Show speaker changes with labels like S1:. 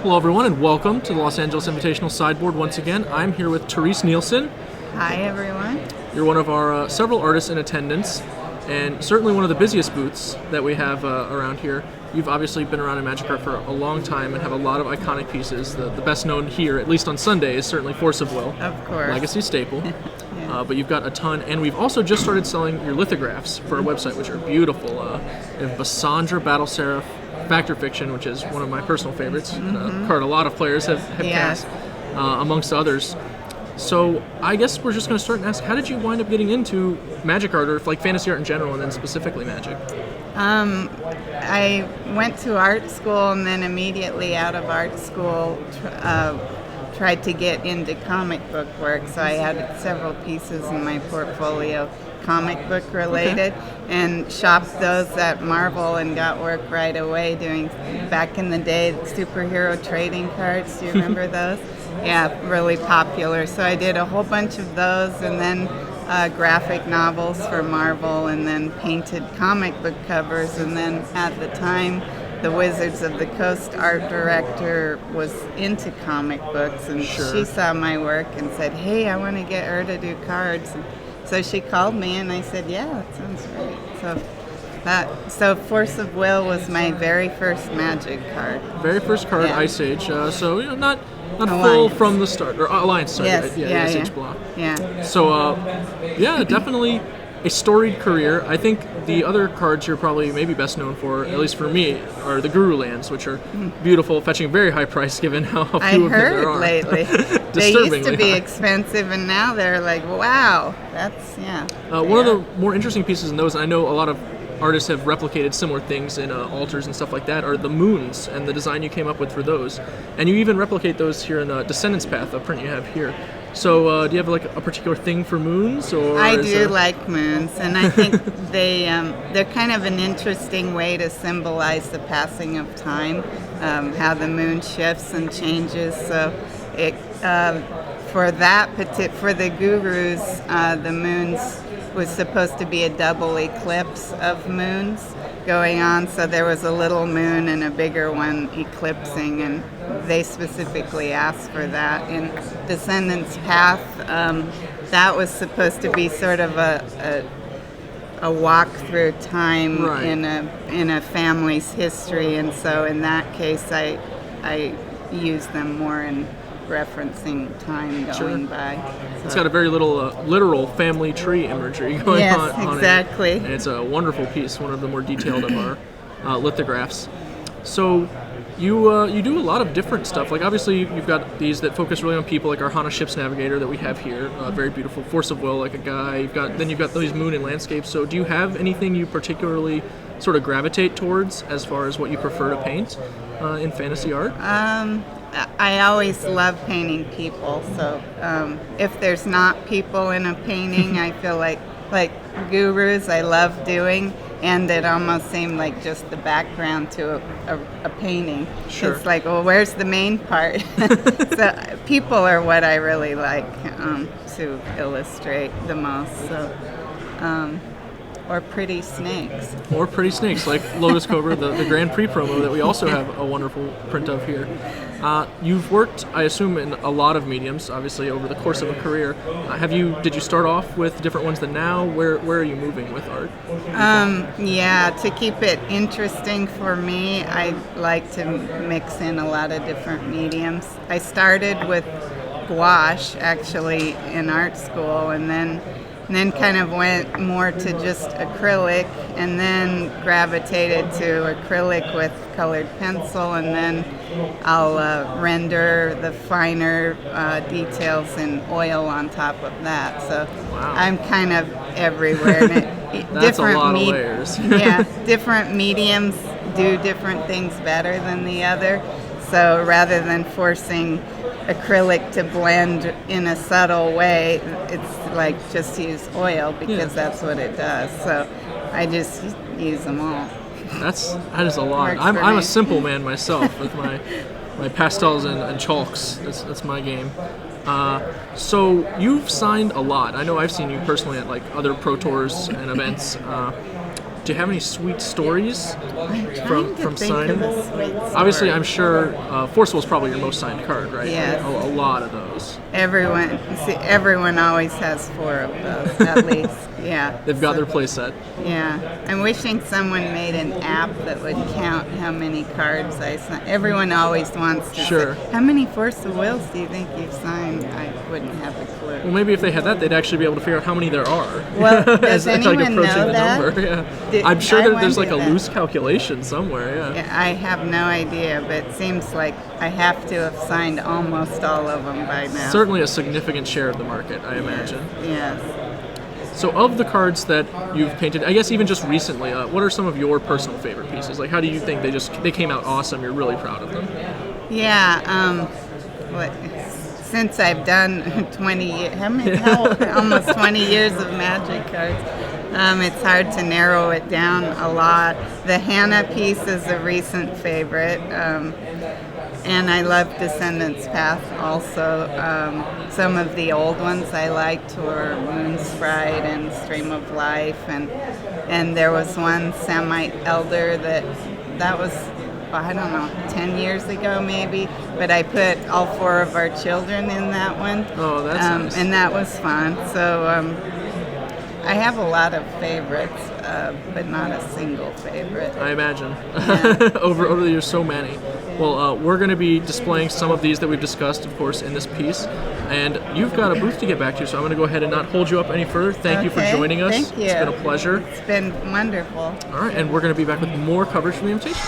S1: Hello everyone and welcome to the Los Angeles Invitational Sideboard once again. I'm here with Terese Nielsen.
S2: Hi everyone.
S1: You're one of our several artists in attendance and certainly one of the busiest booths that we have around here. You've obviously been around in Magic Art for a long time and have a lot of iconic pieces. The best known here, at least on Sunday, is certainly Force of Will.
S2: Of course.
S1: Legacy staple.
S2: Yeah.
S1: But you've got a ton, and we've also just started selling your lithographs for our website, which are beautiful. You have Bassandra, Battle Seraph, Factor Fiction, which is one of my personal favorites, card a lot of players have cast, amongst others. So I guess we're just going to start and ask, how did you wind up getting into Magic art, or like fantasy art in general, and then specifically Magic?
S2: I went to art school and then immediately out of art school tried to get into comic book work. So I had several pieces in my portfolio comic book related and shopped those at Marvel and got work right away doing, back in the day, superhero trading cards. Do you remember those? Yeah, really popular. So I did a whole bunch of those and then graphic novels for Marvel and then painted comic book covers. And then at the time, the Wizards of the Coast art director was into comic books, and she saw my work and said, hey, I want to get her to do cards. And so she called me and I said, yeah, that sounds great. So Force of Will was my very first Magic card.
S1: Very first card, Ice Age. So not full from the start, or Alliance, sorry.
S2: Yes,
S1: Ice Age block.
S2: Yeah.
S1: So, definitely a storied career. I think the other cards you're probably maybe best known for, at least for me, are the Guru Lands, which are beautiful, fetching a very high price given how few of them there are.
S2: I heard lately. They used to be expensive, and now they're like, wow, that's,
S1: One of the more interesting pieces in those, and I know a lot of artists have replicated similar things in altars and stuff like that, are the moons and the design you came up with for those. And you even replicate those here in the Descendants Path, a print you have here. So do you have like a particular thing for moons? Or
S2: I do like moons, and I think they're kind of an interesting way to symbolize the passing of time, how the moon shifts and changes. So it for the gurus, the moons was supposed to be a double eclipse of moons going on, so there was a little moon and a bigger one eclipsing, and they specifically asked for that. In Descendants Path, that was supposed to be sort of a walk through time in a family's history, and so in that case I use them more in referencing time going by. So.
S1: It's got a very literal family tree imagery going on.
S2: Yes, exactly.
S1: And it's a wonderful piece, one of the more detailed of our lithographs. So you do a lot of different stuff. Like obviously you've got these that focus really on people, like our Hana Ship's Navigator that we have here, very beautiful. Force of Will, like a guy. You've got those moon and landscapes. So do you have anything you particularly sort of gravitate towards as far as what you prefer to paint in fantasy art?
S2: I always love painting people, so if there's not people in a painting, I feel like gurus I love doing, and it almost seemed like just the background to a painting.
S1: Sure.
S2: It's like, well, where's the main part? So people are what I really like to illustrate the most. So. Or pretty snakes.
S1: Or pretty snakes, like Lotus Cobra, the Grand Prix promo that we also have a wonderful print of here. You've worked, I assume, in a lot of mediums, obviously, over the course of a career. Did you start off with different ones than now? Where are you moving with art?
S2: To keep it interesting for me, I like to mix in a lot of different mediums. I started with gouache, actually, in art school, and then kind of went more to just acrylic, and then gravitated to acrylic with colored pencil, and then I'll render the finer details in oil on top of that. So I'm kind of everywhere.
S1: That's a lot of layers.
S2: Different mediums do different things better than the other. So rather than forcing acrylic to blend in a subtle way, it's like just use oil because that's what it does. So I just use them all.
S1: That is a lot. I'm a simple man myself with my pastels and chalks. That's my game. So you've signed a lot. I know I've seen you personally at like other pro tours and events. do you have any sweet stories
S2: Trying to
S1: from
S2: think
S1: signing?
S2: of a sweet
S1: Obviously,
S2: story.
S1: I'm sure Forceful is probably your most signed card, right?
S2: Yes.
S1: A lot of those.
S2: Everyone always has 4 of those, at least. Yeah.
S1: They've got
S2: So,
S1: their play set.
S2: Yeah. I'm wishing someone made an app that would count how many cards I signed. Everyone always wants to
S1: Sure.
S2: say, how many Force of Wills do you think you've signed? I wouldn't have a clue.
S1: Well, maybe if they had that, they'd actually be able to figure out how many there are.
S2: Well, does
S1: like
S2: anyone
S1: approaching
S2: know
S1: the
S2: that?
S1: number. Yeah.
S2: Did-
S1: I'm sure
S2: I
S1: there's like a
S2: wonder that.
S1: loose calculation somewhere. Yeah.
S2: Yeah, I have no idea, but it seems like I have to have signed almost all of them by now.
S1: Certainly a significant share of the market, I imagine.
S2: Yes.
S1: So, of the cards that you've painted, I guess even just recently, what are some of your personal favorite pieces? Like, how do you think they came out awesome? You're really proud of them.
S2: Yeah. Since I've done 20 years, almost 20 years of Magic cards, it's hard to narrow it down a lot. The Hannah piece is a recent favorite, and I love Descendants Path also. Some of the old ones I liked were Moonsprite and Stream of Life, and there was one Samite Elder that was, I don't know, 10 years ago maybe, but I put all 4 of our children in that one.
S1: Oh, that's nice.
S2: And that was fun. So I have a lot of favorites, but not a single favorite.
S1: I imagine.
S2: Yeah.
S1: over the years, so many. Well, we're going to be displaying some of these that we've discussed, of course, in this piece. And you've got a booth to get back to, so I'm going to go ahead and not hold you up any further. Thank you for joining us.
S2: Thank you.
S1: It's been a pleasure.
S2: It's been wonderful.
S1: All right, and we're going to be back with more coverage from the invitation.